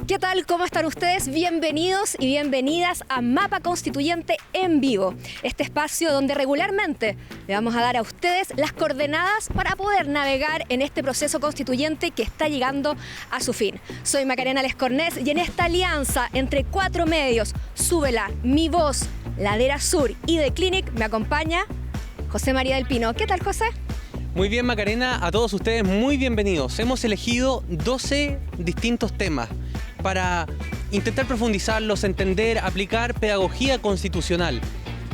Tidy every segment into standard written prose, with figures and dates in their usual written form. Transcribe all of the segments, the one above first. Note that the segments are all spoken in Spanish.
¿Qué tal? ¿Cómo están ustedes? Bienvenidos y bienvenidas a Mapa Constituyente en Vivo, este espacio donde regularmente le vamos a dar a ustedes las coordenadas para poder navegar en este proceso constituyente que está llegando a su fin. Soy Macarena Lescornés y en esta alianza entre 4 medios, Súbela, Mi Voz, Ladera Sur y The Clinic, me acompaña José María del Pino. ¿Qué tal, José? Muy bien, Macarena, a todos ustedes muy bienvenidos. Hemos elegido 12 distintos temas para intentar profundizarlos, entender, aplicar pedagogía constitucional.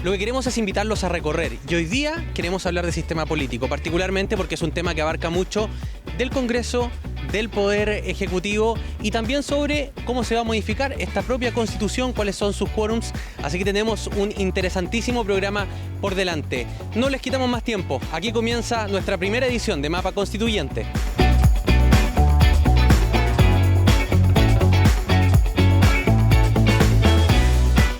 Lo que queremos es invitarlos a recorrer y hoy día queremos hablar de sistema político, particularmente porque es un tema que abarca mucho del Congreso, del Poder Ejecutivo y también sobre cómo se va a modificar esta propia Constitución, cuáles son sus quórums, así que tenemos un interesantísimo programa por delante. No les quitamos más tiempo, aquí comienza nuestra primera edición de Mapa Constituyente.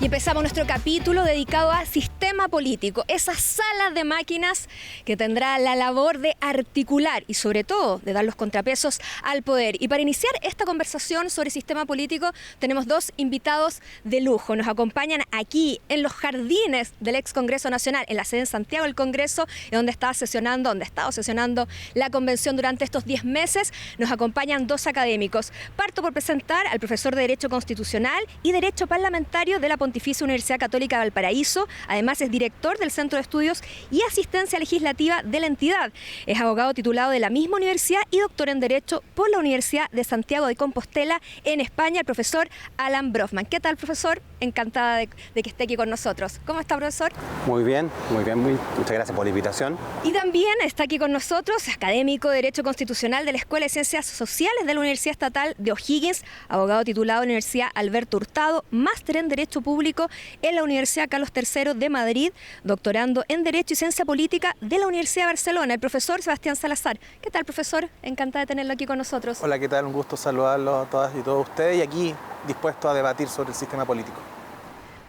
Y empezamos nuestro capítulo dedicado a sistema político, esa sala de máquinas que tendrá la labor de articular y sobre todo de dar los contrapesos al poder. Y para iniciar esta conversación sobre sistema político tenemos 2 invitados de lujo. Nos acompañan aquí en los jardines del ex Congreso Nacional, en la sede en Santiago del Congreso, donde ha estado sesionando la convención durante estos 10 meses. Nos acompañan 2 académicos. Parto por presentar al profesor de Derecho Constitucional y Derecho Parlamentario de la Pontificia Universidad Católica de Valparaíso. Además es director del Centro de Estudios y Asistencia Legislativa de la entidad. Es abogado titulado de la misma universidad y doctor en Derecho por la Universidad de Santiago de Compostela en España, el profesor Alan Brofman. ¿Qué tal, profesor? Encantada de que esté aquí con nosotros. ¿Cómo está, profesor? Muy bien, muchas gracias por la invitación. Y también está aquí con nosotros, académico de Derecho Constitucional de la Escuela de Ciencias Sociales de la Universidad Estatal de O'Higgins, abogado titulado de la Universidad Alberto Hurtado, máster en Derecho Público en la Universidad Carlos III de Madrid, doctorando en Derecho y Ciencia Política de la Universidad de Barcelona, el profesor Sebastián Salazar. ¿Qué tal, profesor? Encantada de tenerlo aquí con nosotros. Hola, ¿qué tal? Un gusto saludarlos a todas y todos ustedes y aquí dispuesto a debatir sobre el sistema político.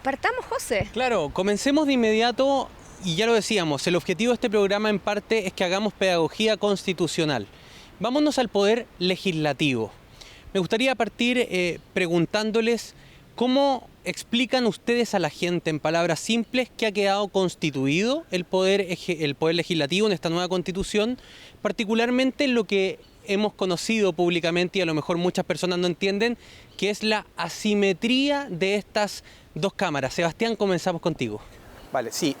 Partamos, José. Claro, comencemos de inmediato y ya lo decíamos, el objetivo de este programa en parte es que hagamos pedagogía constitucional. Vámonos al poder legislativo. Me gustaría partir preguntándoles cómo explican ustedes a la gente en palabras simples que ha quedado constituido el poder legislativo en esta nueva constitución, particularmente en lo que hemos conocido públicamente y a lo mejor muchas personas no entienden, que es la asimetría de estas 2 cámaras. Sebastián, comenzamos contigo. Vale, sí,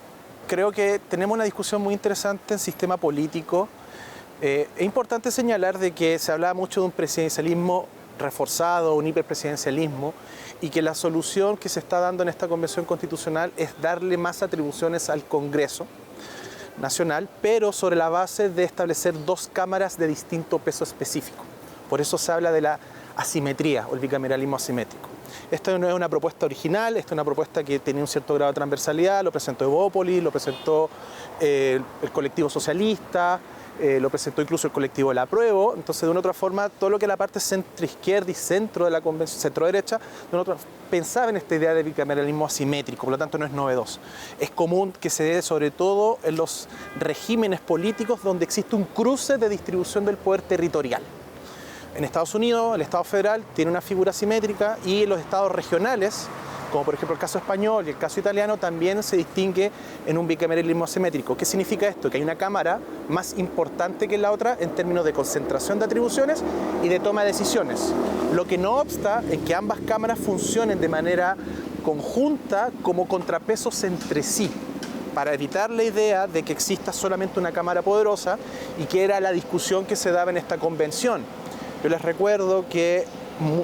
creo que tenemos una discusión muy interesante en sistema político. Es importante señalar de que se hablaba mucho de un presidencialismo reforzado, un hiperpresidencialismo, y que la solución que se está dando en esta convención constitucional es darle más atribuciones al Congreso Nacional, pero sobre la base de establecer 2 cámaras de distinto peso específico. Por eso se habla de la asimetría o el bicameralismo asimétrico. Esto no es una propuesta original, esto es una propuesta que tenía un cierto grado de transversalidad, lo presentó Evópolis, lo presentó el colectivo socialista, lo presentó incluso el colectivo del Apruebo. Entonces, de una u otra forma, todo lo que es la parte centro-izquierda y centro de la convención, centro-derecha, pensaba en esta idea de bicameralismo asimétrico, por lo tanto no es novedoso. Es común que se dé sobre todo en los regímenes políticos donde existe un cruce de distribución del poder territorial. En Estados Unidos, el Estado federal tiene una figura asimétrica y los estados regionales, como por ejemplo el caso español y el caso italiano, también se distingue en un bicameralismo asimétrico. ¿Qué significa esto? Que hay una cámara más importante que la otra en términos de concentración de atribuciones y de toma de decisiones. Lo que no obsta en que ambas cámaras funcionen de manera conjunta como contrapesos entre sí, para evitar la idea de que exista solamente una cámara poderosa y que era la discusión que se daba en esta convención. Yo les recuerdo que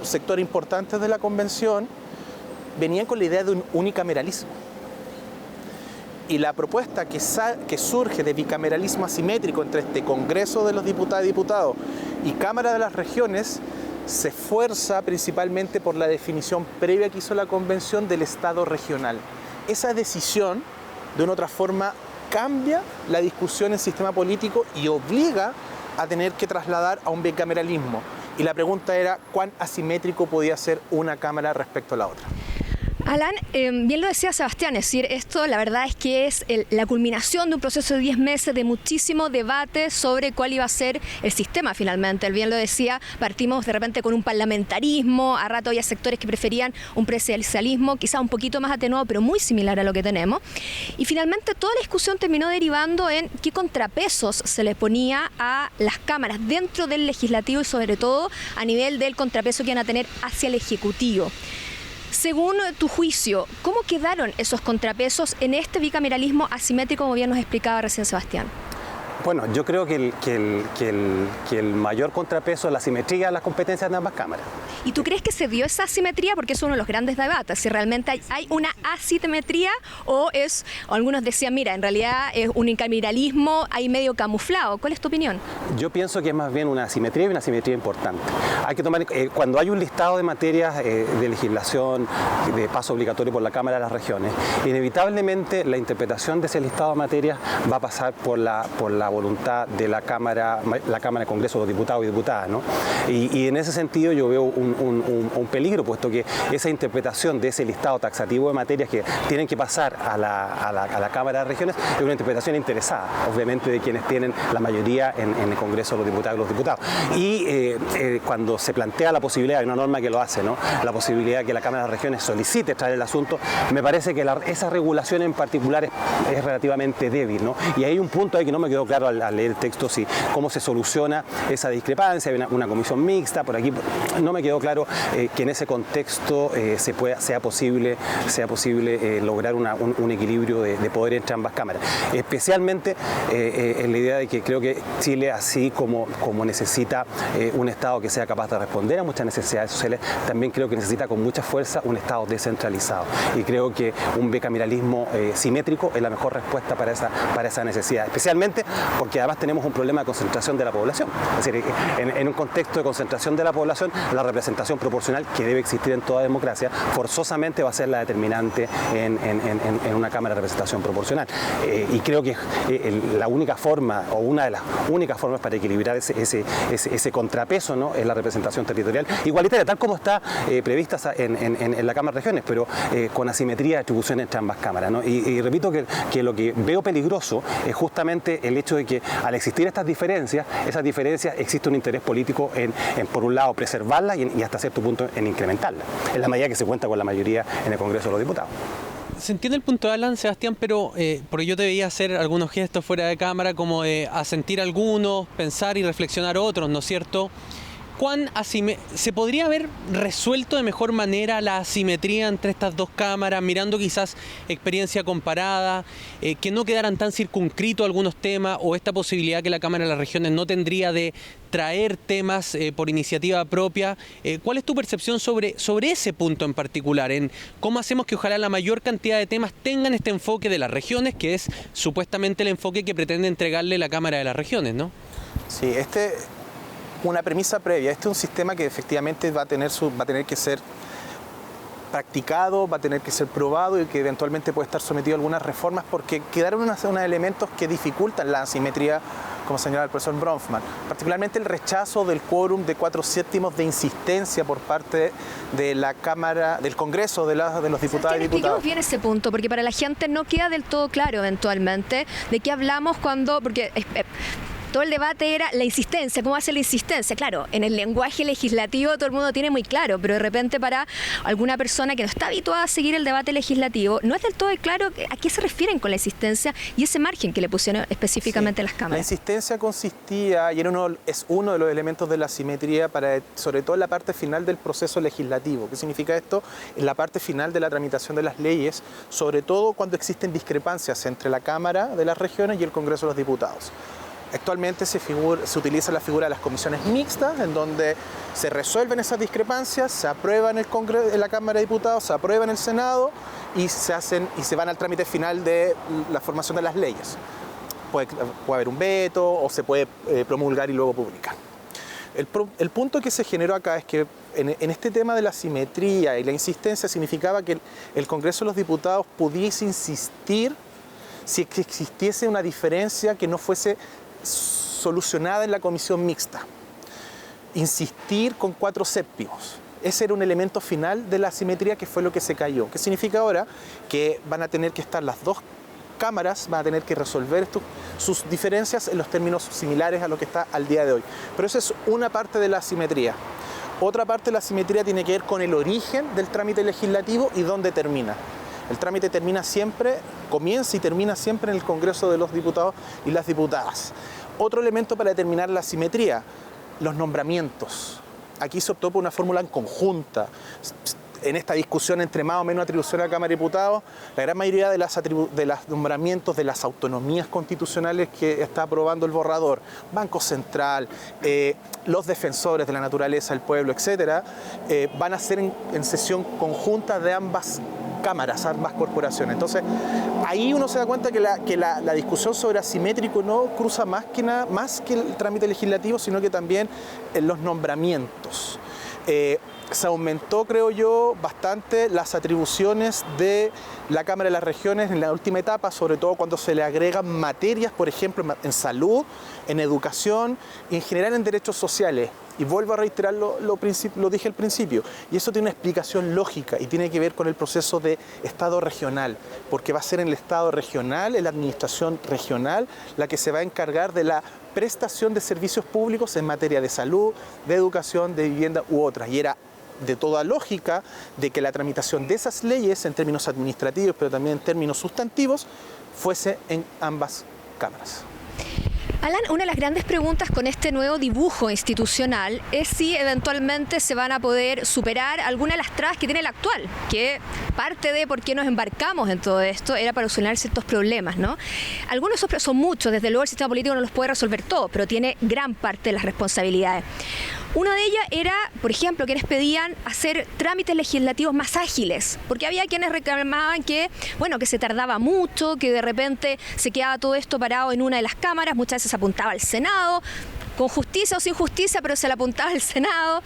sectores importantes de la convención venían con la idea de un unicameralismo. Y la propuesta que surge de bicameralismo asimétrico entre este Congreso de los Diputados y Diputados y Cámara de las Regiones se esfuerza principalmente por la definición previa que hizo la Convención del Estado regional. Esa decisión, de una u otra forma, cambia la discusión en sistema político y obliga a tener que trasladar a un bicameralismo. Y la pregunta era, ¿cuán asimétrico podía ser una Cámara respecto a la otra? Alan, bien lo decía Sebastián, es decir, esto la verdad es que es la culminación de un proceso de 10 meses de muchísimo debate sobre cuál iba a ser el sistema finalmente. Él bien lo decía, partimos de repente con un parlamentarismo, a rato había sectores que preferían un presidencialismo, quizá un poquito más atenuado, pero muy similar a lo que tenemos. Y finalmente toda la discusión terminó derivando en qué contrapesos se le ponía a las cámaras dentro del legislativo y sobre todo a nivel del contrapeso que iban a tener hacia el ejecutivo. Según tu juicio, ¿cómo quedaron esos contrapesos en este bicameralismo asimétrico, como bien nos explicaba recién Sebastián? Bueno, yo creo que el mayor contrapeso es la simetría de las competencias de ambas cámaras. ¿Y tú crees que se dio esa asimetría? Porque es uno de los grandes debates, si realmente hay una asimetría o algunos decían, mira, en realidad es un bicameralismo ahí medio camuflado. ¿Cuál es tu opinión? Yo pienso que es más bien una asimetría y una asimetría importante. Hay que tomar, cuando hay un listado de materias de legislación, de paso obligatorio por la Cámara de las Regiones, inevitablemente la interpretación de ese listado de materias va a pasar por la voluntad de la Cámara de Congreso de los Diputados y Diputadas, ¿no? Y en ese sentido yo veo un peligro, puesto que esa interpretación de ese listado taxativo de materias que tienen que pasar a la Cámara de Regiones es una interpretación interesada, obviamente, de quienes tienen la mayoría en el Congreso de los Diputados y los Diputados. Y cuando se plantea la posibilidad, hay una norma que lo hace, ¿no?, la posibilidad de que la Cámara de las Regiones solicite traer el asunto, me parece que esa regulación en particular es relativamente débil, ¿no? Y hay un punto ahí que no me quedó claro al leer el texto, cómo se soluciona esa discrepancia. Hay una comisión mixta, por aquí no me quedó claro que en ese contexto sea posible lograr un equilibrio de poder entre ambas cámaras. Especialmente en la idea de que creo que Chile, así como necesita un Estado que sea capaz de responder a muchas necesidades sociales, también creo que necesita con mucha fuerza un Estado descentralizado. Y creo que un bicameralismo simétrico es la mejor respuesta para esa necesidad, especialmente porque además tenemos un problema de concentración de la población. Es decir, en un contexto de concentración de la población, la representación proporcional que debe existir en toda democracia forzosamente va a ser la determinante en una Cámara de representación proporcional. Y creo que la única forma, o una de las únicas formas para equilibrar ese contrapeso, ¿no?, es la representación territorial igualitaria, tal como está prevista en la Cámara de Regiones, pero con asimetría de distribución entre ambas cámaras, ¿no? Y repito que lo que veo peligroso es justamente el hecho de que al existir esas diferencias existe un interés político en por un lado, preservarlas y hasta cierto punto en incrementarlas, en la medida que se cuenta con la mayoría en el Congreso de los Diputados. Se entiende el punto de Alan, Sebastián, pero porque yo te veía hacer algunos gestos fuera de cámara, como de asentir algunos, pensar y reflexionar otros, ¿no es cierto? ¿Se podría haber resuelto de mejor manera la asimetría entre estas dos cámaras, mirando quizás experiencia comparada, que no quedaran tan circunscritos algunos temas, o esta posibilidad que la Cámara de las Regiones no tendría de traer temas por iniciativa propia? ¿Cuál es tu percepción sobre ese punto en particular? En cómo hacemos que ojalá la mayor cantidad de temas tengan este enfoque de las regiones, que es supuestamente el enfoque que pretende entregarle la Cámara de las Regiones, ¿no? Sí, una premisa previa. Este es un sistema que efectivamente va a tener que ser practicado, va a tener que ser probado y que eventualmente puede estar sometido a algunas reformas, porque quedaron unos elementos que dificultan la asimetría, como señalaba el profesor Bronfman, particularmente el rechazo del quórum de 4/7 de insistencia por parte de la Cámara, del Congreso de los diputados y diputadas. Expliquemos bien ese punto, porque para la gente no queda del todo claro eventualmente de qué hablamos porque todo el debate era la insistencia, ¿cómo hace la insistencia? Claro, en el lenguaje legislativo todo el mundo tiene muy claro, pero de repente para alguna persona que no está habituada a seguir el debate legislativo, no es del todo claro a qué se refieren con la insistencia y ese margen que le pusieron específicamente las cámaras. La insistencia consistía, y es uno de los elementos de la asimetría, sobre todo en la parte final del proceso legislativo. ¿Qué significa esto? En la parte final de la tramitación de las leyes, sobre todo cuando existen discrepancias entre la Cámara de las Regiones y el Congreso de los Diputados. Actualmente se utiliza la figura de las comisiones mixtas, en donde se resuelven esas discrepancias, se aprueban en la Cámara de Diputados, se aprueban en el Senado y se van al trámite final de la formación de las leyes. Puede haber un veto o se puede promulgar y luego publicar. El punto que se generó acá es que en este tema de la simetría y la insistencia significaba que el Congreso de los Diputados pudiese insistir si existiese una diferencia que no fuese solucionada en la comisión mixta. Insistir con 4/7. Ese era un elemento final de la asimetría que fue lo que se cayó. ¿Qué significa ahora? Que van a tener que estar las dos cámaras, van a tener que resolver sus diferencias en los términos similares a lo que está al día de hoy. Pero esa es una parte de la asimetría. Otra parte de la asimetría tiene que ver con el origen del trámite legislativo y dónde termina. El trámite comienza y termina siempre en el Congreso de los Diputados y las Diputadas. Otro elemento para determinar la asimetría, los nombramientos. Aquí se optó por una fórmula en conjunta. En esta discusión entre más o menos atribución a la Cámara de Diputados, la gran mayoría de los nombramientos de las autonomías constitucionales que está aprobando el borrador, Banco Central, los defensores de la naturaleza, el pueblo, etcétera, van a ser en sesión conjunta de ambas cámaras, ambas corporaciones. Entonces, ahí uno se da cuenta que la discusión sobre asimétrico no cruza más que el trámite legislativo, sino que también en los nombramientos. Se aumentó, creo yo, bastante las atribuciones de la Cámara de las Regiones en la última etapa, sobre todo cuando se le agregan materias, por ejemplo, en salud, en educación y en general en derechos sociales. Y vuelvo a reiterar lo dije al principio, y eso tiene una explicación lógica y tiene que ver con el proceso de Estado regional, porque va a ser en el Estado regional, en la administración regional, la que se va a encargar de la prestación de servicios públicos en materia de salud, de educación, de vivienda u otras. Y era de toda lógica de que la tramitación de esas leyes en términos administrativos, pero también en términos sustantivos, fuese en ambas cámaras. Alan, una de las grandes preguntas con este nuevo dibujo institucional es si eventualmente se van a poder superar alguna de las trabas que tiene el actual, que parte de por qué nos embarcamos en todo esto era para solucionar ciertos problemas, ¿no? Algunos son muchos, desde luego el sistema político no los puede resolver todo, pero tiene gran parte de las responsabilidades. Una de ellas era, por ejemplo, quienes pedían hacer trámites legislativos más ágiles, porque había quienes reclamaban que se tardaba mucho, que de repente se quedaba todo esto parado en una de las cámaras, muchas veces se apuntaba al Senado, con justicia o sin justicia, pero se le apuntaba al Senado,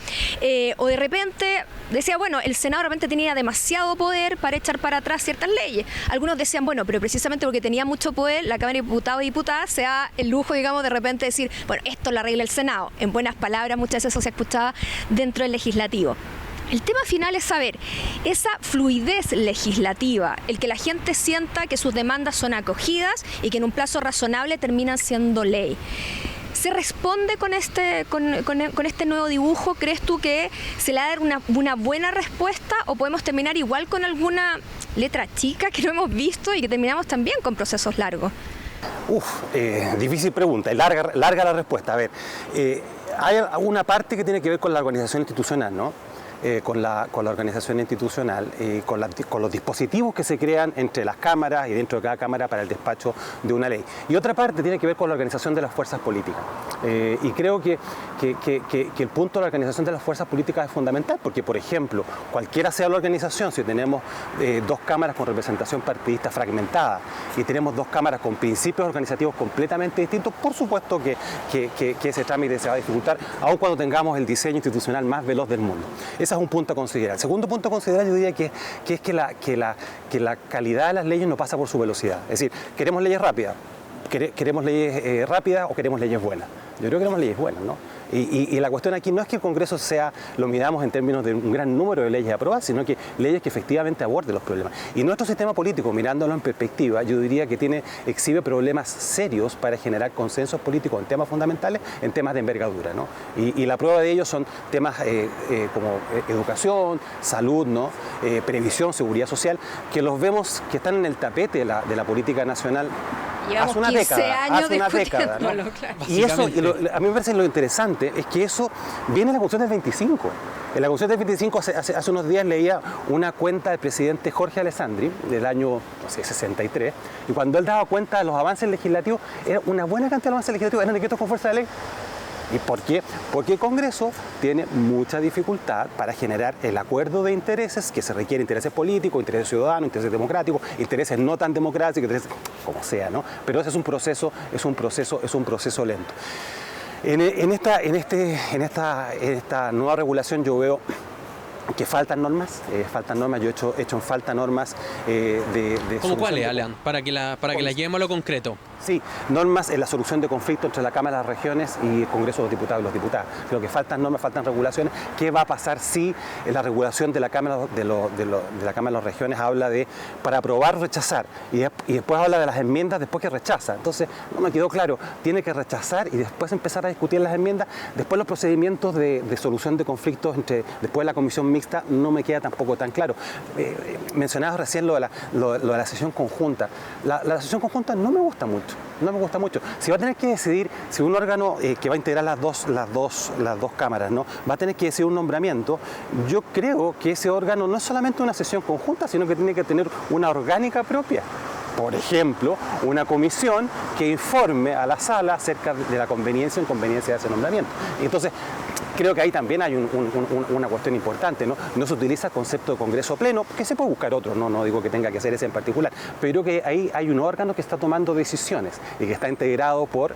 o de repente decía, el Senado de repente tenía demasiado poder para echar para atrás ciertas leyes. Algunos decían, pero precisamente porque tenía mucho poder, la Cámara de Diputados y Diputadas se da el lujo, digamos, de repente decir, esto lo arregla el Senado. En buenas palabras, muchas veces eso se escuchaba dentro del legislativo. El tema final es saber esa fluidez legislativa, el que la gente sienta que sus demandas son acogidas y que en un plazo razonable terminan siendo ley. ¿Se responde con este nuevo dibujo? ¿Crees tú que se le va a dar una buena respuesta o podemos terminar igual con alguna letra chica que no hemos visto y que terminamos también con procesos largos? Difícil pregunta, larga la respuesta. A ver, hay una parte que tiene que ver con la organización institucional, ¿no? Con la organización institucional, con los dispositivos que se crean entre las cámaras y dentro de cada cámara para el despacho de una ley. Y otra parte tiene que ver con la organización de las fuerzas políticas. Y creo que el punto de la organización de las fuerzas políticas es fundamental, porque, por ejemplo, cualquiera sea la organización, si tenemos dos cámaras con representación partidista fragmentada y tenemos dos cámaras con principios organizativos completamente distintos, por supuesto que ese trámite se va a dificultar, aun cuando tengamos el diseño institucional más veloz del mundo. Ese es un punto a considerar. El segundo punto a considerar, yo diría que la calidad de las leyes no pasa por su velocidad. Es decir, ¿queremos leyes rápidas? ¿Queremos leyes rápidas o queremos leyes buenas? Yo creo que queremos leyes buenas, ¿no? Y la cuestión aquí no es que el Congreso lo midamos en términos de un gran número de leyes aprobadas, sino que leyes que efectivamente aborden los problemas. Y nuestro sistema político, mirándolo en perspectiva, yo diría que exhibe problemas serios para generar consensos políticos en temas fundamentales, en temas de envergadura, ¿no? Y la prueba de ello son temas como educación, salud, ¿no? Previsión, seguridad social, que los vemos que están en el tapete de la política nacional. Llevamos hace una 15 década, años hace una década, ¿no? claro. Y eso, a mí me parece lo interesante, es que eso viene en la Constitución del 25. En la Constitución del 25 hace unos días leía una cuenta del presidente Jorge Alessandri, del año 63, y cuando él daba cuenta de los avances legislativos, era una buena cantidad de avances legislativos, eran decretos con fuerza de ley. ¿Y por qué? Porque el Congreso tiene mucha dificultad para generar el acuerdo de intereses que se requiere, intereses políticos, intereses ciudadanos, intereses democráticos, intereses no tan democráticos, intereses como sea, ¿no? Pero ese es un proceso lento. En esta nueva regulación yo veo que faltan normas, yo he hecho en falta normas de ¿Cómo cuáles, Alan? Para que la llevemos a lo concreto. Sí, normas en la solución de conflictos entre la Cámara de las Regiones y el Congreso de los Diputados y las Diputadas. Creo que faltan normas, faltan regulaciones. ¿Qué va a pasar si la regulación de la Cámara de la Cámara de las Regiones habla de para aprobar o rechazar y después habla de las enmiendas después que rechaza? Entonces, no me quedó claro, tiene que rechazar y después empezar a discutir las enmiendas. Después los procedimientos de solución de conflictos después de la comisión mixta no me queda tampoco tan claro. Mencionabas recién lo de la sesión conjunta. La sesión conjunta no me gusta mucho. No me gusta mucho. Si va a tener que decidir, si un órgano que va a integrar las dos cámaras, ¿no? Va a tener que decidir un nombramiento, yo creo que ese órgano no es solamente una sesión conjunta, sino que tiene que tener una orgánica propia. Por ejemplo, una comisión que informe a la sala acerca de la conveniencia o inconveniencia de ese nombramiento. Entonces, creo que ahí también hay una cuestión importante, ¿no? No se utiliza el concepto de Congreso Pleno, que se puede buscar otro, no digo que tenga que ser ese en particular, pero creo que ahí hay un órgano que está tomando decisiones y que está integrado por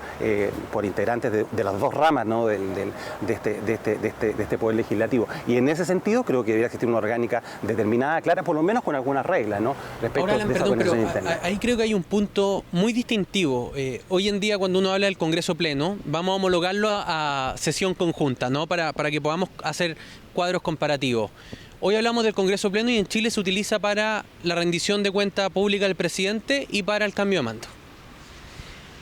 integrantes de las dos ramas, ¿no? de este Poder Legislativo. Y en ese sentido creo que debería existir una orgánica determinada, clara, por lo menos con algunas reglas, ¿no? Respecto Ahora, de esa organización interna. Ahí creo que hay un punto muy distintivo. Hoy en día, cuando uno habla del Congreso Pleno, vamos a homologarlo a sesión conjunta, ¿no? Para que podamos hacer cuadros comparativos. Hoy hablamos del Congreso Pleno y en Chile se utiliza para la rendición de cuenta pública del presidente y para el cambio de mando.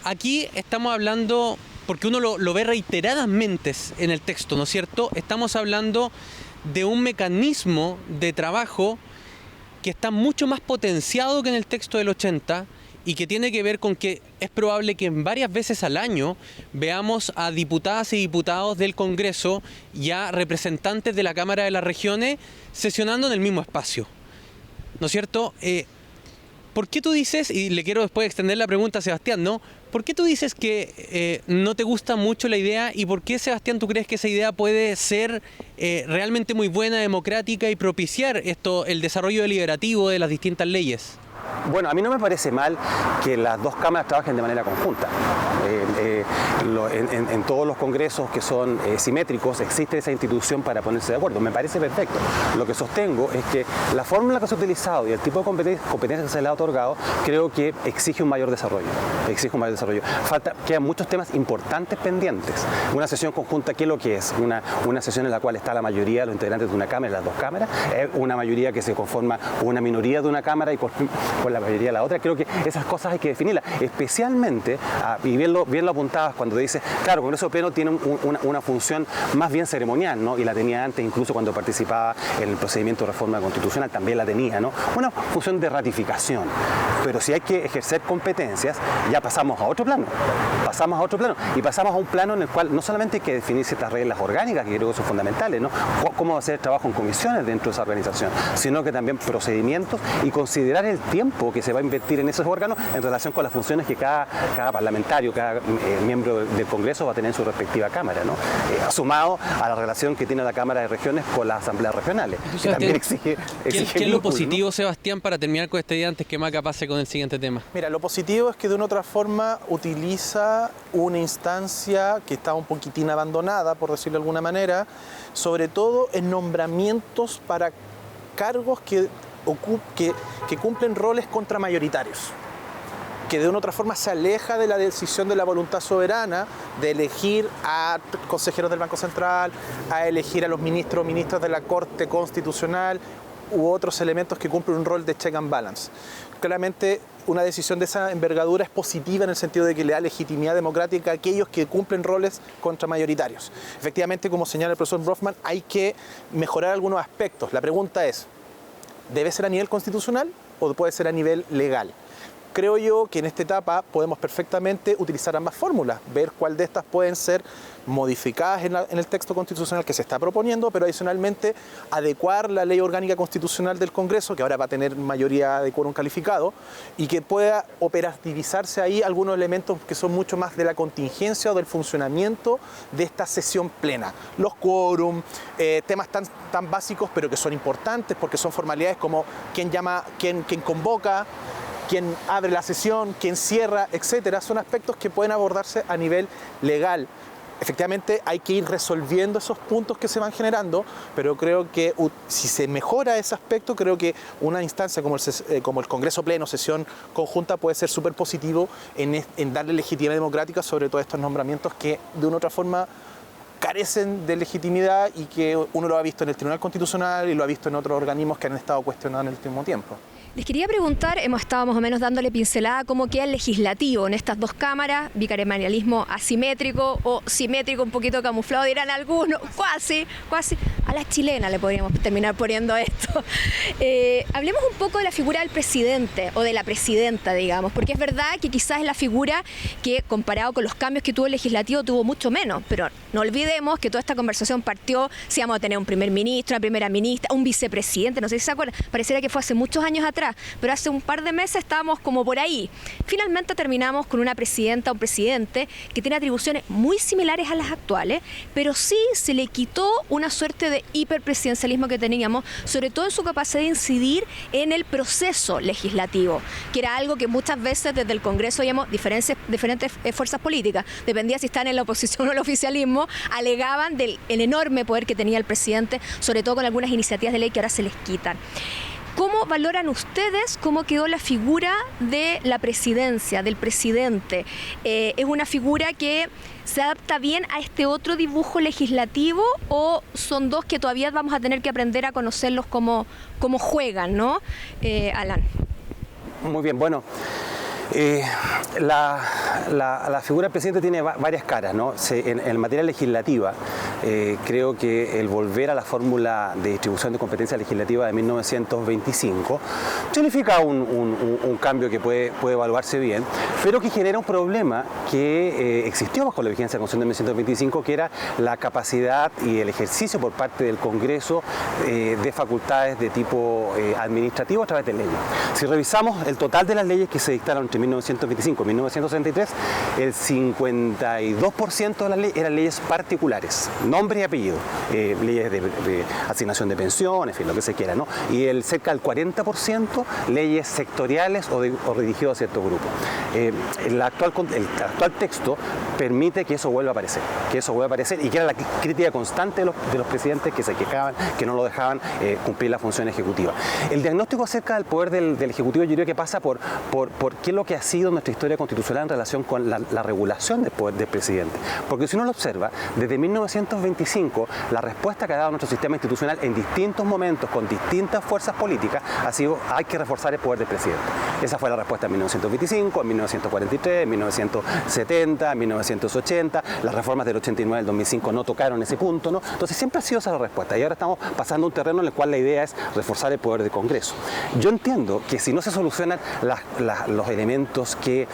Aquí estamos hablando, porque uno lo ve reiteradamente en el texto, ¿no es cierto? Estamos hablando de un mecanismo de trabajo que está mucho más potenciado que en el texto del 80 y que tiene que ver con que es probable que varias veces al año veamos a diputadas y diputados del Congreso y a representantes de la Cámara de las Regiones sesionando en el mismo espacio, ¿no es cierto? ¿Por qué tú dices, y le quiero después extender la pregunta a Sebastián, ¿no? ¿Por qué tú dices que no te gusta mucho la idea y por qué, Sebastián, tú crees que esa idea puede ser realmente muy buena, democrática y propiciar el desarrollo deliberativo de las distintas leyes? Bueno, a mí no me parece mal que las dos cámaras trabajen de manera conjunta. En todos los congresos que son simétricos existe esa institución para ponerse de acuerdo. Me parece perfecto. Lo que sostengo es que la fórmula que se ha utilizado y el tipo de competencia que se le ha otorgado creo que exige un mayor desarrollo. Quedan muchos temas importantes pendientes. Una sesión conjunta, ¿qué es lo que es? Una sesión en la cual está la mayoría de los integrantes de una cámara, las dos cámaras, una mayoría que se conforma una minoría de una cámara y con la mayoría de la otra. Creo que esas cosas hay que definirlas, especialmente, y bien lo apuntabas cuando dices, claro, el Congreso Pleno tiene una función más bien ceremonial, ¿no? Y la tenía antes, incluso cuando participaba en el procedimiento de reforma constitucional, también la tenía, ¿no? Una función de ratificación. Pero si hay que ejercer competencias, ya pasamos a otro plano. Y pasamos a un plano en el cual no solamente hay que definir ciertas reglas orgánicas, que creo que son fundamentales, ¿no? Cómo hacer el trabajo en comisiones dentro de esa organización, sino que también procedimientos y considerar el tiempo que se va a invertir en esos órganos en relación con las funciones que cada parlamentario, cada miembro del Congreso va a tener en su respectiva Cámara, ¿no? Sumado a la relación que tiene la Cámara de Regiones con las asambleas regionales, que también exige ¿Qué es lo positivo, ¿no? Sebastián, para terminar con esta idea antes que Maca pase con el siguiente tema? Mira, lo positivo es que de una u otra forma utiliza una instancia que está un poquitín abandonada, por decirlo de alguna manera, sobre todo en nombramientos para cargos que cumplen roles contramayoritarios, que de una u otra forma se aleja de la decisión de la voluntad soberana de elegir a consejeros del Banco Central, a elegir a los ministros o ministras de la Corte Constitucional u otros elementos que cumplen un rol de check and balance. Claramente una decisión de esa envergadura es positiva en el sentido de que le da legitimidad democrática a aquellos que cumplen roles contramayoritarios. Efectivamente, como señala el profesor Brofman, hay que mejorar algunos aspectos. La pregunta es, ¿debe ser a nivel constitucional o puede ser a nivel legal? Creo yo que en esta etapa podemos perfectamente utilizar ambas fórmulas, ver cuál de estas pueden ser modificadas en el texto constitucional que se está proponiendo, pero adicionalmente adecuar la ley orgánica constitucional del Congreso, que ahora va a tener mayoría de quórum calificado, y que pueda operativizarse ahí algunos elementos que son mucho más de la contingencia o del funcionamiento de esta sesión plena. Los quórum, temas tan básicos pero que son importantes porque son formalidades como quién llama, quién convoca, quién abre la sesión, quién cierra, etcétera, son aspectos que pueden abordarse a nivel legal. efectivamente hay que ir resolviendo esos puntos que se van generando, pero creo que si se mejora ese aspecto, creo que una instancia como el Congreso Pleno, sesión conjunta, puede ser súper positivo en darle legitimidad democrática sobre todos estos nombramientos que de una u otra forma carecen de legitimidad y que uno lo ha visto en el Tribunal Constitucional y lo ha visto en otros organismos que han estado cuestionados en el último tiempo. Les quería preguntar, hemos estado más o menos dándole pincelada cómo queda el legislativo en estas dos cámaras, bicameralismo asimétrico o simétrico, un poquito camuflado, dirán algunos, cuasi, a la chilena le podríamos terminar poniendo esto. Hablemos un poco de la figura del presidente o de la presidenta, digamos, porque es verdad que quizás es la figura que, comparado con los cambios que tuvo el legislativo, tuvo mucho menos, pero no olvidemos que toda esta conversación partió, si vamos a tener un primer ministro, una primera ministra, un vicepresidente, no sé si se acuerdan, pareciera que fue hace muchos años atrás, pero hace un par de meses estábamos como por ahí. Finalmente terminamos con una presidenta o un presidente que tiene atribuciones muy similares a las actuales, pero sí se le quitó una suerte de hiperpresidencialismo que teníamos, sobre todo en su capacidad de incidir en el proceso legislativo, que era algo que muchas veces desde el Congreso veíamos diferentes fuerzas políticas, dependía si están en la oposición o el oficialismo, alegaban del enorme poder que tenía el presidente, sobre todo con algunas iniciativas de ley que ahora se les quitan. ¿Cómo valoran ustedes cómo quedó la figura de la presidencia, del presidente? ¿Es una figura que se adapta bien a este otro dibujo legislativo o son dos que todavía vamos a tener que aprender a conocerlos cómo juegan, ¿no? Alan. Muy bien, bueno. La figura del presidente tiene varias caras, ¿no? En materia legislativa, creo que el volver a la fórmula de distribución de competencia legislativa de 1925 significa un cambio que puede evaluarse bien, pero que genera un problema que existió bajo la vigencia de la Constitución de 1925, que era la capacidad y el ejercicio por parte del Congreso de facultades de tipo administrativo a través de leyes. Si revisamos el total de las leyes que se dictaron entre 1925 y 1963, el 52% de las leyes eran leyes particulares, nombre y apellido, leyes de asignación de pensiones, en fin, lo que se quiera, ¿no? Y cerca del 40% leyes sectoriales o dirigidas a ciertos grupos. El actual texto permite que eso vuelva a aparecer, y que era la crítica constante de los presidentes que se quejaban, que no lo dejaban cumplir la función ejecutiva. El diagnóstico acerca del poder del Ejecutivo yo diría que pasa por qué es lo que ha sido nuestra historia constitucional en relación con la regulación del poder del presidente. Porque si uno lo observa, desde 1925, la respuesta que ha dado nuestro sistema institucional en distintos momentos, con distintas fuerzas políticas, ha sido: hay que reforzar el poder del presidente. Esa fue la respuesta en 1925, en 1943, en 1970, en 1980, las reformas del 89 y del 2005 no tocaron ese punto, ¿no? Entonces siempre ha sido esa la respuesta, y ahora estamos pasando a un terreno en el cual la idea es reforzar el poder del Congreso. Yo entiendo que si no se solucionan los elementos que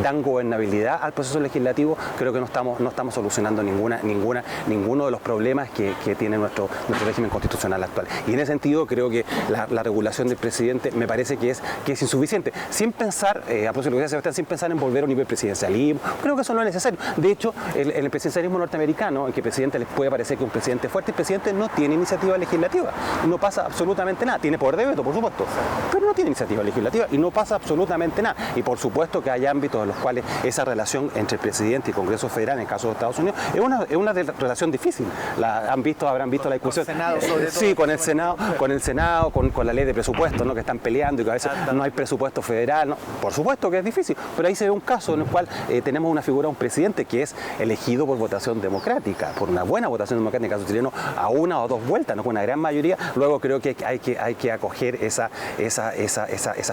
dan gobernabilidad al proceso legislativo, creo que no estamos solucionando ninguno de los problemas que tiene nuestro régimen constitucional actual. Y en ese sentido creo que la regulación del presidente me parece que es insuficiente. Sin pensar, a propósito de lo que decía Sebastián, sin pensar en volver a un nivel presidencialismo, creo que eso no es necesario. De hecho, en el presidencialismo norteamericano, en que el presidente les puede parecer que es un presidente fuerte, el presidente no tiene iniciativa legislativa, no pasa absolutamente nada. Tiene poder de veto, por supuesto, pero no tiene iniciativa legislativa y no pasa absolutamente nada. Y por supuesto que hay ámbitos en los cuales esa relación entre el presidente y el Congreso Federal, en el caso de Estados Unidos, es una relación difícil. Habrán visto la discusión. Con el Senado, sobre todo. Sí, con el Senado, con la ley de presupuesto, ¿no? Que están peleando y que a veces no hay presupuesto federal, ¿no? Por supuesto que es difícil, pero ahí se ve un caso en el cual tenemos una figura, un presidente que es elegido por votación democrática, por una buena votación democrática, en el caso chileno, a una o dos vueltas, ¿no? Con una gran mayoría. Luego creo que hay que acoger esa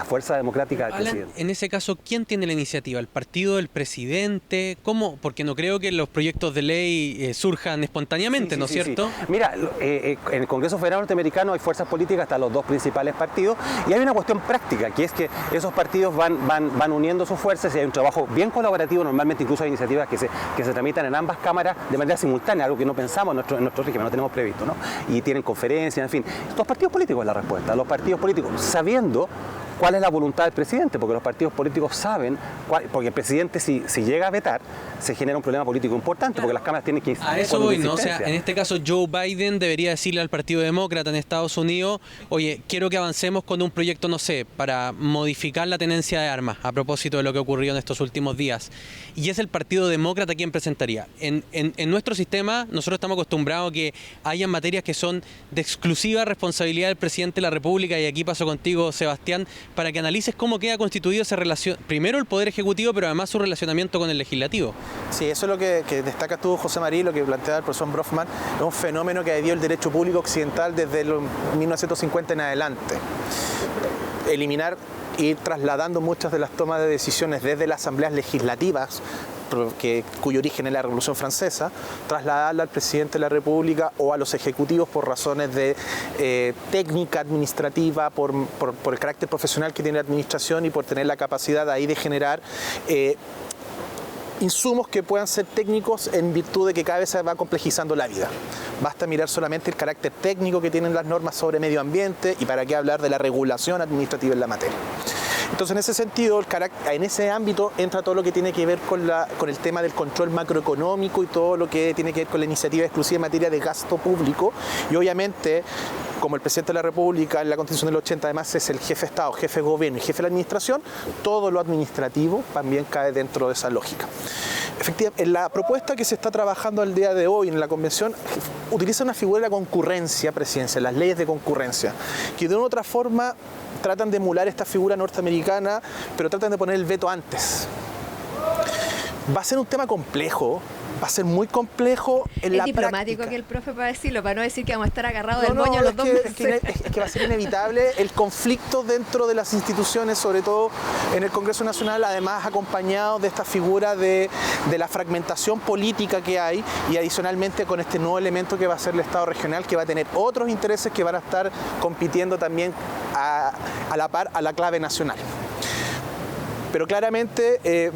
fuerza democrática del presidente. En ese caso, ¿quién tiene la iniciativa? ¿El partido del presidente? ¿Cómo? Porque no creo que los proyectos de ley surjan espontáneamente, ¿no es cierto? Sí. Mira, en el Congreso Federal Norteamericano hay fuerzas políticas, hasta los dos principales partidos, y hay una cuestión práctica, que es que esos partidos van uniendo sus fuerzas y hay un trabajo bien colaborativo. Normalmente incluso hay iniciativas que se tramitan en ambas cámaras de manera simultánea, algo que no pensamos en nuestro régimen, no tenemos previsto, ¿no? Y tienen conferencias, en fin. Los partidos políticos es la respuesta. Los partidos políticos, sabiendo cuál es la voluntad del presidente, porque los partidos políticos saben, porque el presidente si llega a vetar, se genera un problema político importante, porque las cámaras tienen que ir a eso voy, ¿no? O sea, en este caso Joe Biden debería decirle al Partido Demócrata en Estados Unidos, oye, quiero que avancemos con un proyecto, no sé, para modificar la tenencia de armas, a propósito de lo que ocurrió en estos últimos días. Y es el Partido Demócrata quien presentaría. En nuestro sistema, nosotros estamos acostumbrados a que hayan materias que son de exclusiva responsabilidad del presidente de la República, y aquí paso contigo, Sebastián, para que analices cómo queda constituido esa relación, primero el Poder Ejecutivo, pero además su relacionamiento con el Legislativo. Sí, eso es lo que destacas tú, José María, lo que planteaba el profesor Brofman, es un fenómeno que ha vivido el derecho público occidental desde los 1950 en adelante. Eliminar e ir trasladando muchas de las tomas de decisiones desde las asambleas legislativas, cuyo origen es la Revolución Francesa, trasladarla al presidente de la República o a los ejecutivos por razones de técnica administrativa, por el carácter profesional que tiene la administración y por tener la capacidad ahí de generar insumos que puedan ser técnicos en virtud de que cada vez se va complejizando la vida. Basta mirar solamente el carácter técnico que tienen las normas sobre medio ambiente y para qué hablar de la regulación administrativa en la materia. Entonces, en ese sentido, en ese ámbito entra todo lo que tiene que ver con el tema del control macroeconómico y todo lo que tiene que ver con la iniciativa exclusiva en materia de gasto público. Y obviamente, como el presidente de la República en la Constitución del 80 además es el jefe de Estado, jefe de gobierno y jefe de la administración, todo lo administrativo también cae dentro de esa lógica. Efectivamente, en la propuesta que se está trabajando al día de hoy en la Convención utiliza una figura de la concurrencia presidencial, las leyes de concurrencia, que de una u otra forma tratan de emular esta figura norteamericana, pero tratan de poner el veto antes. Va a ser un tema complejo, va a ser muy complejo en la práctica. Es diplomático que el profe para decirlo, para no decir que vamos a estar agarrados del moño los dos meses. Es que va a ser inevitable el conflicto dentro de las instituciones, sobre todo en el Congreso Nacional, además acompañado de esta figura de la fragmentación política que hay y adicionalmente con este nuevo elemento que va a ser el Estado regional, que va a tener otros intereses que van a estar compitiendo también a la par a la clave nacional. Pero claramente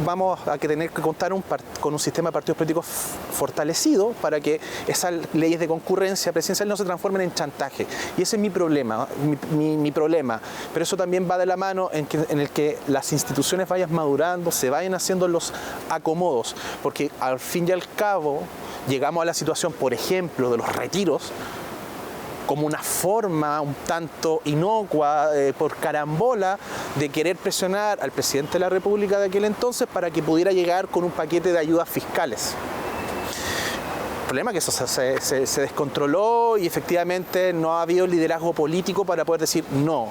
vamos a tener que contar con un sistema de partidos políticos fortalecido para que esas leyes de concurrencia presidencial no se transformen en chantaje. Y ese es mi problema, mi problema. Pero eso también va de la mano en el que las instituciones vayan madurando, se vayan haciendo los acomodos. Porque al fin y al cabo llegamos a la situación, por ejemplo, de los retiros, como una forma un tanto inocua, por carambola, de querer presionar al presidente de la República de aquel entonces para que pudiera llegar con un paquete de ayudas fiscales. El problema es que eso se descontroló y efectivamente no ha habido liderazgo político para poder decir no,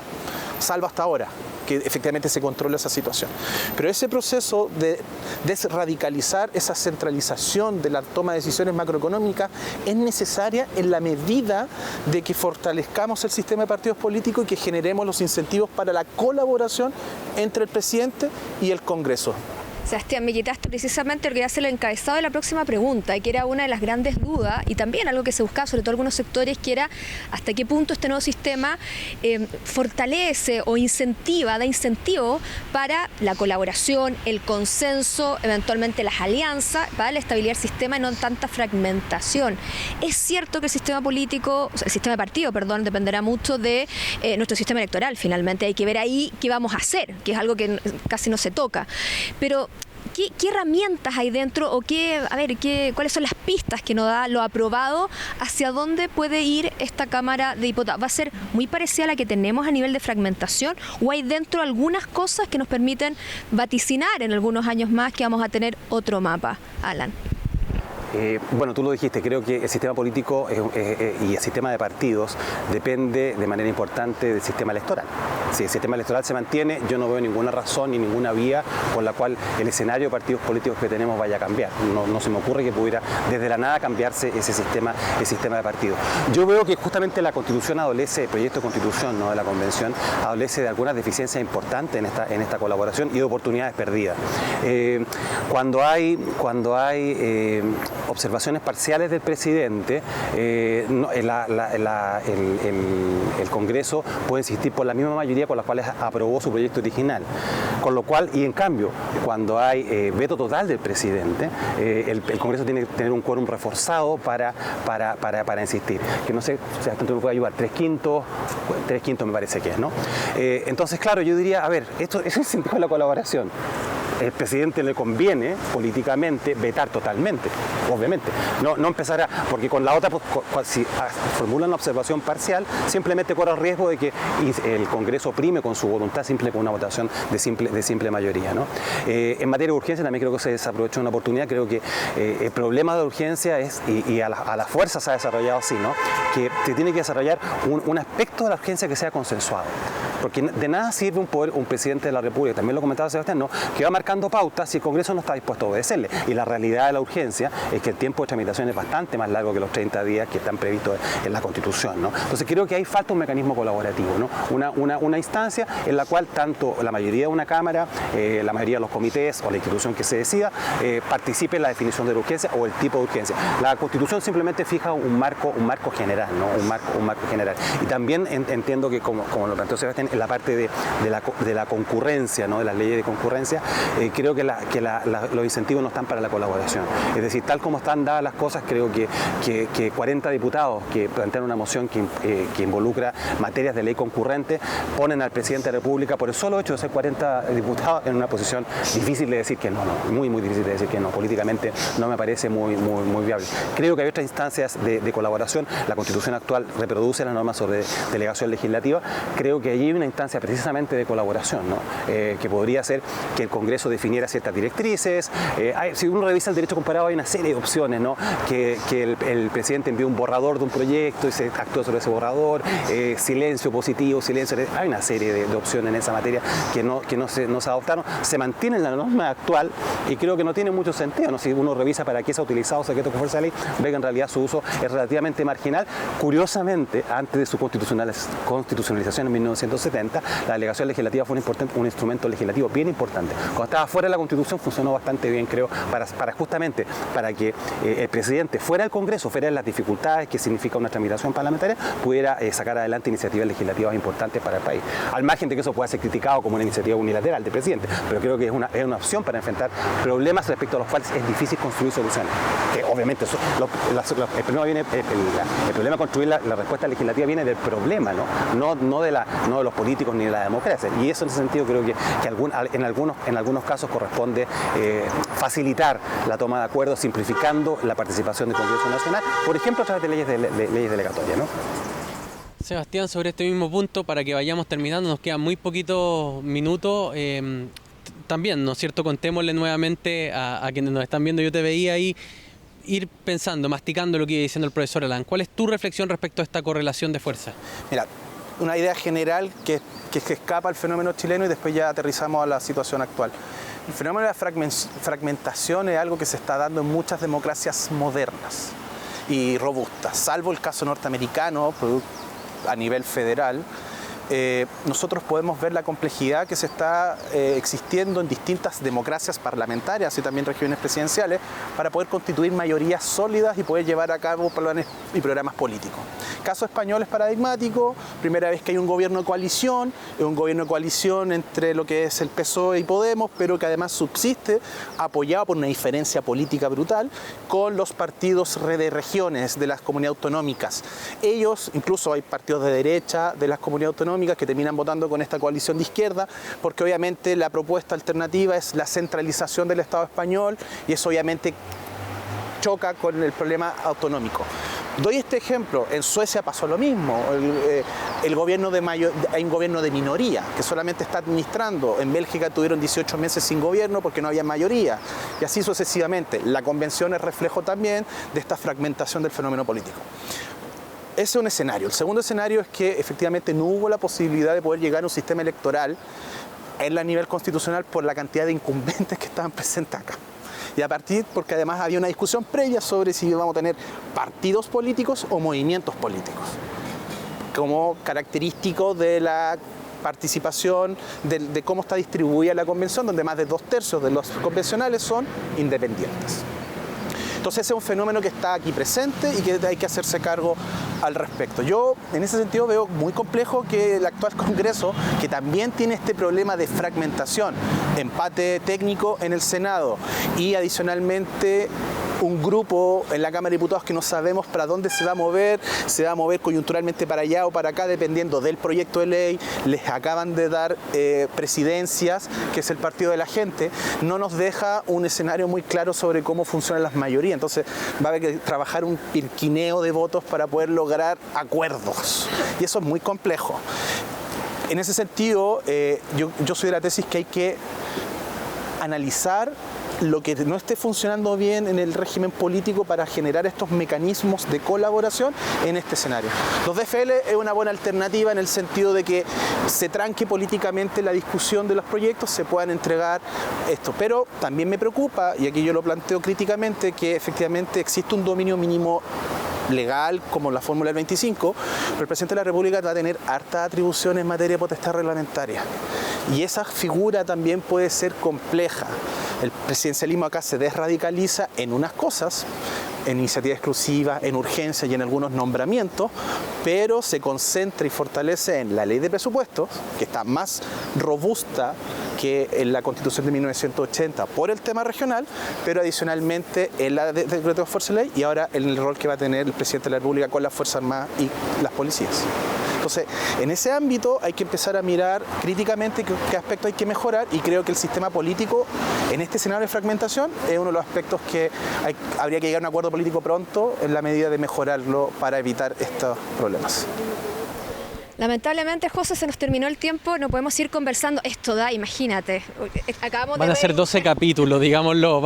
salvo hasta ahora que efectivamente se controla esa situación. Pero ese proceso de desradicalizar esa centralización de la toma de decisiones macroeconómicas es necesaria en la medida de que fortalezcamos el sistema de partidos políticos y que generemos los incentivos para la colaboración entre el presidente y el Congreso. Sebastián, me quitaste precisamente lo que iba a ser el encabezado de la próxima pregunta, que era una de las grandes dudas y también algo que se buscaba, sobre todo algunos sectores, que era hasta qué punto este nuevo sistema fortalece o da incentivo para la colaboración, el consenso, eventualmente las alianzas, para la estabilidad del sistema y no tanta fragmentación. Es cierto que el sistema político, o sea, el sistema de partido, perdón, dependerá mucho de nuestro sistema electoral, finalmente. Hay que ver ahí qué vamos a hacer, que es algo que casi no se toca. Pero ¿qué herramientas hay dentro o cuáles son las pistas que nos da lo aprobado hacia dónde puede ir esta Cámara de Diputados? ¿Va a ser muy parecida a la que tenemos a nivel de fragmentación o hay dentro algunas cosas que nos permiten vaticinar en algunos años más que vamos a tener otro mapa? Alan. Bueno, tú lo dijiste, creo que el sistema político y el sistema de partidos depende de manera importante del sistema electoral. Si el sistema electoral se mantiene, yo no veo ninguna razón ni ninguna vía por la cual el escenario de partidos políticos que tenemos vaya a cambiar. No se me ocurre que pudiera desde la nada cambiarse el sistema de partidos. Yo veo que justamente la Constitución adolece, el proyecto de Constitución, ¿no?, de la Convención, adolece de algunas deficiencias importantes en esta colaboración y de oportunidades perdidas. Cuando hay observaciones parciales del presidente, el Congreso puede insistir por la misma mayoría mayoría por las cuales aprobó su proyecto original. Con lo cual, y en cambio, cuando hay veto total del presidente, el Congreso tiene que tener un quórum reforzado para insistir. Que no sé si hasta me puede ayudar, 3/5 me parece que es, ¿no? Entonces, claro, yo diría, a ver, eso es el sentido de la colaboración. El presidente le conviene políticamente vetar totalmente, obviamente. No empezar a, porque con la otra, si formulan una observación parcial, simplemente corre el riesgo de que el Congreso prime con su voluntad simple, con una votación de simple mayoría, ¿no? En materia de urgencia también creo que se desaprovechó una oportunidad. Creo que el problema de urgencia es, y a la fuerza se ha desarrollado así, ¿no? Que se tiene que desarrollar un aspecto de la urgencia que sea consensuado. Porque de nada sirve un presidente de la República, también lo comentaba Sebastián, ¿no? Que va marcando pautas si el Congreso no está dispuesto a obedecerle. Y la realidad de la urgencia es que el tiempo de tramitación es bastante más largo que los 30 días que están previstos en la Constitución, ¿no? Entonces creo que ahí falta un mecanismo colaborativo, ¿no? Una instancia en la cual tanto la mayoría de una Cámara, la mayoría de los comités o la institución que se decida, participe en la definición de la urgencia o el tipo de urgencia. La Constitución simplemente fija un marco general, ¿no? Un marco general. Y también entiendo que, como lo planteó Sebastián, en la parte de la concurrencia, ¿no? De las leyes de concurrencia, creo que los incentivos no están para la colaboración. Es decir, tal como están dadas las cosas, creo que 40 diputados que plantean una moción que involucra materias de ley concurrente ponen al presidente de la República, por el solo hecho de ser 40 diputados, en una posición difícil de decir que no, muy difícil de decir que no. Políticamente no me parece muy viable. Creo que hay otras instancias de colaboración. La Constitución actual reproduce las normas sobre delegación legislativa. Creo que allí hay una instancia precisamente de colaboración, ¿no? Que podría ser que el Congreso definiera ciertas directrices. Si uno revisa el derecho comparado, hay una serie de opciones, ¿no? Que el presidente envíe un borrador de un proyecto y se actúa sobre ese borrador, silencio positivo, silencio. Hay una serie de opciones en esa materia que no se adoptaron. Se mantiene en la norma actual y creo que no tiene mucho sentido, ¿no? Si uno revisa para qué se ha utilizado secreto con fuerza de ley, ve que en realidad su uso es relativamente marginal. Curiosamente, antes de su constitucionalización en 1970, la delegación legislativa fue un instrumento legislativo bien importante. Cuando estaba fuera de la Constitución funcionó bastante bien, creo, justamente para que el presidente, fuera del Congreso, fuera de las dificultades que significa una tramitación parlamentaria, pudiera sacar adelante iniciativas legislativas importantes para el país. Al margen de que eso pueda ser criticado como una iniciativa unilateral del presidente, pero creo que es una opción para enfrentar problemas respecto a los cuales es difícil construir soluciones. Que obviamente el problema de construir la respuesta legislativa viene del problema, no de los políticos ni de la democracia. Y eso, en ese sentido, creo que en algunos casos corresponde facilitar la toma de acuerdos, simplificando la participación del Congreso Nacional, por ejemplo, a través de leyes delegatorias, ¿no? Sebastián, sobre este mismo punto, para que vayamos terminando, nos quedan muy poquitos minutos. También, ¿no es cierto?, contémosle nuevamente a quienes nos están viendo. Yo te veía ahí ir pensando, masticando lo que iba diciendo el profesor Alán. ¿Cuál es tu reflexión respecto a esta correlación de fuerza? Mira, una idea general que escapa al fenómeno chileno y después ya aterrizamos a la situación actual. El fenómeno de la fragmentación es algo que se está dando en muchas democracias modernas y robustas, salvo el caso norteamericano a nivel federal. Nosotros podemos ver la complejidad que se está existiendo en distintas democracias parlamentarias y también regiones presidenciales para poder constituir mayorías sólidas y poder llevar a cabo planes y programas políticos. El caso español es paradigmático, primera vez que hay un gobierno de coalición, entre lo que es el PSOE y Podemos, pero que además subsiste, apoyado por una diferencia política brutal, con los partidos de regiones de las comunidades autonómicas. Ellos, incluso hay partidos de derecha de las comunidades autonómicas, que terminan votando con esta coalición de izquierda, porque obviamente la propuesta alternativa es la centralización del Estado español y eso obviamente choca con el problema autonómico. Doy este ejemplo, en Suecia pasó lo mismo, hay un gobierno de minoría que solamente está administrando. En Bélgica tuvieron 18 meses sin gobierno porque no había mayoría y así sucesivamente. La convención es reflejo también de esta fragmentación del fenómeno político. Ese es un escenario. El segundo escenario es que efectivamente no hubo la posibilidad de poder llegar a un sistema electoral en el nivel constitucional por la cantidad de incumbentes que estaban presentes acá. Y porque además había una discusión previa sobre si íbamos a tener partidos políticos o movimientos políticos, como característico de la participación, de cómo está distribuida la convención, donde más de 2/3 de los convencionales son independientes. Entonces ese es un fenómeno que está aquí presente y que hay que hacerse cargo al respecto. Yo en ese sentido veo muy complejo que el actual Congreso, que también tiene este problema de fragmentación, empate técnico en el Senado y adicionalmente un grupo en la Cámara de Diputados que no sabemos para dónde se va a mover coyunturalmente para allá o para acá dependiendo del proyecto de ley, les acaban de dar presidencias, que es el partido de la gente, no nos deja un escenario muy claro sobre cómo funcionan las mayorías, entonces va a haber que trabajar un pirquineo de votos para poder lograr acuerdos y eso es muy complejo. En ese sentido, yo soy de la tesis que hay que analizar lo que no esté funcionando bien en el régimen político para generar estos mecanismos de colaboración en este escenario. Los DFL es una buena alternativa en el sentido de que se tranque políticamente la discusión de los proyectos, se puedan entregar esto, pero también me preocupa, y aquí yo lo planteo críticamente, que efectivamente existe un dominio mínimo legal como la fórmula del 25, pero el presidente de la República va a tener hartas atribuciones en materia de potestad reglamentaria y esa figura también puede ser compleja. El presidencialismo acá se desradicaliza en unas cosas, en iniciativa exclusiva, en urgencia y en algunos nombramientos, pero se concentra y fortalece en la ley de presupuestos, que está más robusta que en la Constitución de 1980 por el tema regional, pero adicionalmente en la decreto de fuerza de ley y ahora en el rol que va a tener el presidente de la República con las Fuerzas Armadas y las policías. Entonces, en ese ámbito hay que empezar a mirar críticamente qué aspectos hay que mejorar y creo que el sistema político en este escenario de fragmentación es uno de los aspectos que habría que llegar a un acuerdo político pronto en la medida de mejorarlo para evitar estos problemas. Lamentablemente, José, se nos terminó el tiempo, no podemos ir conversando. Esto da, imagínate, acabamos Van a ser 12 capítulos, digámoslo,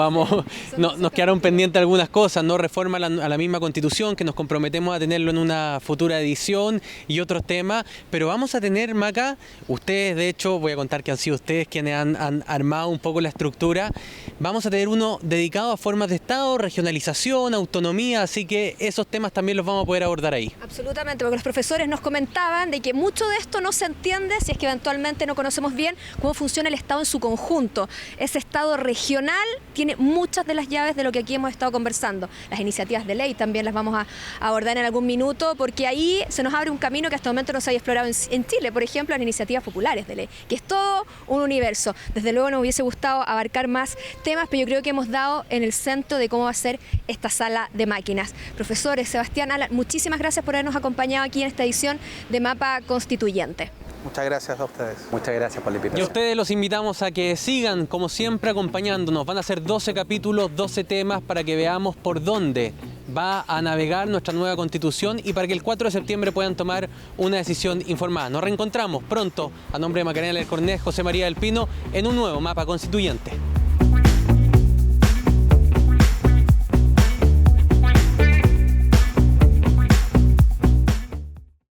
nos quedaron pendientes algunas cosas, no reforma a la misma Constitución, que nos comprometemos a tenerlo en una futura edición y otros temas, pero vamos a tener, Maca, ustedes de hecho, voy a contar que han sido ustedes quienes han armado un poco la estructura, vamos a tener uno dedicado a formas de Estado, regionalización, autonomía, así que esos temas también los vamos a poder abordar ahí. Absolutamente, porque los profesores nos comentaban de que mucho de esto no se entiende si es que eventualmente no conocemos bien cómo funciona el Estado en su conjunto. Ese Estado regional tiene muchas de las llaves de lo que aquí hemos estado conversando. Las iniciativas de ley también las vamos a abordar en algún minuto, porque ahí se nos abre un camino que hasta el momento no se había explorado en Chile, por ejemplo, las iniciativas populares de ley, que es todo un universo. Desde luego nos hubiese gustado abarcar más temas, pero yo creo que hemos dado en el centro de cómo va a ser esta sala de máquinas. Profesores, Sebastián, Alan, muchísimas gracias por habernos acompañado aquí en esta edición de Mapa Constituyente. Muchas gracias a ustedes. Muchas gracias por la invitación. Y a ustedes los invitamos a que sigan, como siempre, acompañándonos. Van a ser 12 capítulos, 12 temas para que veamos por dónde va a navegar nuestra nueva Constitución y para que el 4 de septiembre puedan tomar una decisión informada. Nos reencontramos pronto, a nombre de Macarena Alarcón, José María del Pino, en un nuevo Mapa Constituyente.